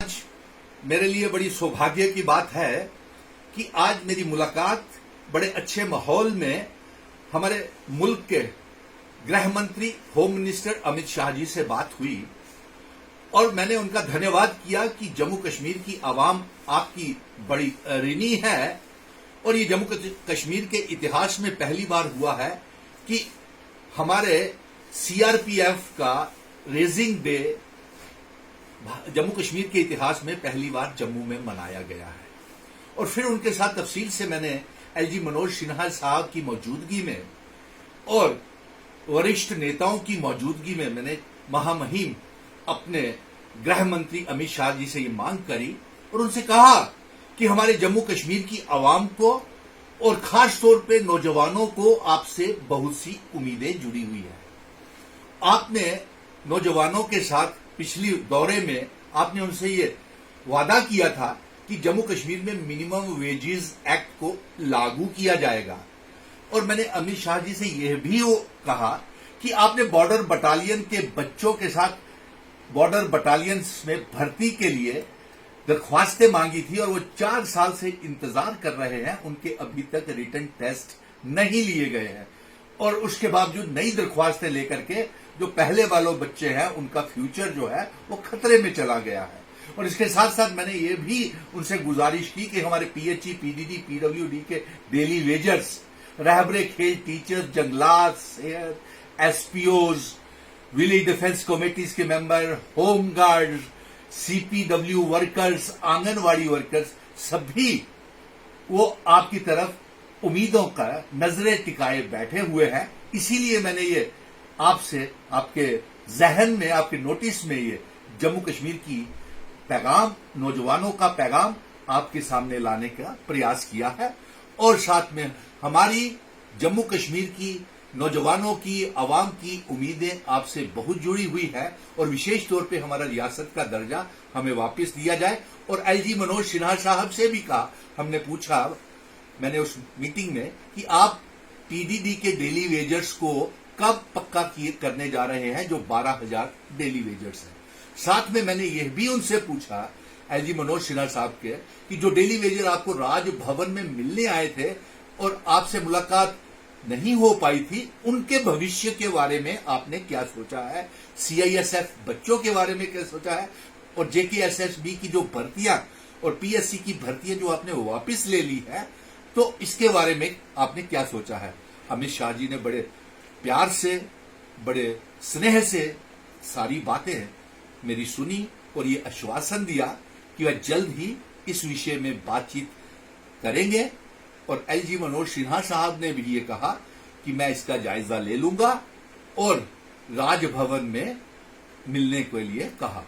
आज मेरे लिए बड़ी सौभाग्य की बात है कि आज मेरी मुलाकात बड़े अच्छे माहौल में हमारे मुल्क के गृह मंत्री होम मिनिस्टर अमित शाह जी से बात हुई और मैंने उनका धन्यवाद किया कि जम्मू कश्मीर की आवाम आपकी बड़ी ऋणी है और ये जम्मू कश्मीर के इतिहास में पहली बार हुआ है कि हमारे सीआरपीएफ का रेजिंग डे जम्मू कश्मीर के इतिहास में पहली बार जम्मू में मनाया गया है। और फिर उनके साथ तफसील से मैंने एलजी मनोज सिन्हा साहब की मौजूदगी में और वरिष्ठ नेताओं की मौजूदगी में मैंने महामहिम अपने गृह मंत्री अमित शाह जी से ये मांग करी और उनसे कहा कि हमारे जम्मू कश्मीर की आवाम को और खास तौर पे नौजवानों को आपसे बहुत सी उम्मीदें जुड़ी हुई है। आपने नौजवानों के साथ पिछली दौरे में आपने उनसे ये वादा किया था कि जम्मू कश्मीर में मिनिमम वेजेस एक्ट को लागू किया जाएगा और मैंने अमित शाह जी से यह भी कहा कि आपने बॉर्डर बटालियन के बच्चों के साथ बॉर्डर बटालियंस में भर्ती के लिए दरख्वास्तें मांगी थी और वो 4 साल से इंतजार कर रहे हैं, उनके अभी तक रिटन टेस्ट नहीं लिए गए हैं और उसके बावजूद नई दरख्वास्तें लेकर के जो पहले वालों बच्चे हैं उनका फ्यूचर जो है वो खतरे में चला गया है। और इसके साथ साथ मैंने ये भी उनसे गुजारिश की कि हमारे पीएचई, पीडीडी, पीडब्ल्यूडी के डेली वेजर्स, रहबरे खेल टीचर्स, जंगलात, एसपीओज, विलेज डिफेंस कमेटीज के member, home guard, CPW workers, anganwadi workers, सभी वो आपकी तरफ उम्मीदों का नजरें टिकाए बैठे हुए हैं। इसीलिए मैंने ये आपसे आपके जहन में, आपके नोटिस में ये जम्मू कश्मीर की पैगाम, नौजवानों का पैगाम आपके सामने लाने का प्रयास किया है और साथ में हमारी जम्मू कश्मीर की नौजवानों की, आवाम की उम्मीदें आपसे बहुत जुड़ी हुई है और विशेष तौर पे हमारा रियासत का दर्जा हमें वापस दिया जाए। और एलजी मनोज सिन्हा साहब से भी कहा, हमने पूछा मैंने उस मीटिंग में कि आप पीडीडी के डेली वेजर्स को कब पक्का करने जा रहे हैं जो 12,000 डेली वेजर्स हैं। साथ में मैंने यह भी उनसे पूछा एलजी मनोज सिन्हा साहब के कि जो डेली वेजर आपको राजभवन में मिलने आए थे और आपसे मुलाकात नहीं हो पाई थी, उनके भविष्य के बारे में आपने क्या सोचा है, सीआईएसएफ बच्चों के बारे में क्या सोचा है और जेकेएसएसबी की जो भर्तियां और पीएससी की भर्तियां जो आपने वापस ले ली है, तो इसके बारे में आपने क्या सोचा है। अमित शाह जी ने बड़े प्यार से, बड़े स्नेह से सारी बातें मेरी सुनी और ये आश्वासन दिया कि वह जल्द ही इस विषय में बातचीत करेंगे। और एलजी मनोज सिन्हा साहब ने भी ये कहा कि मैं इसका जायजा ले लूंगा और राजभवन में मिलने के लिए कहा।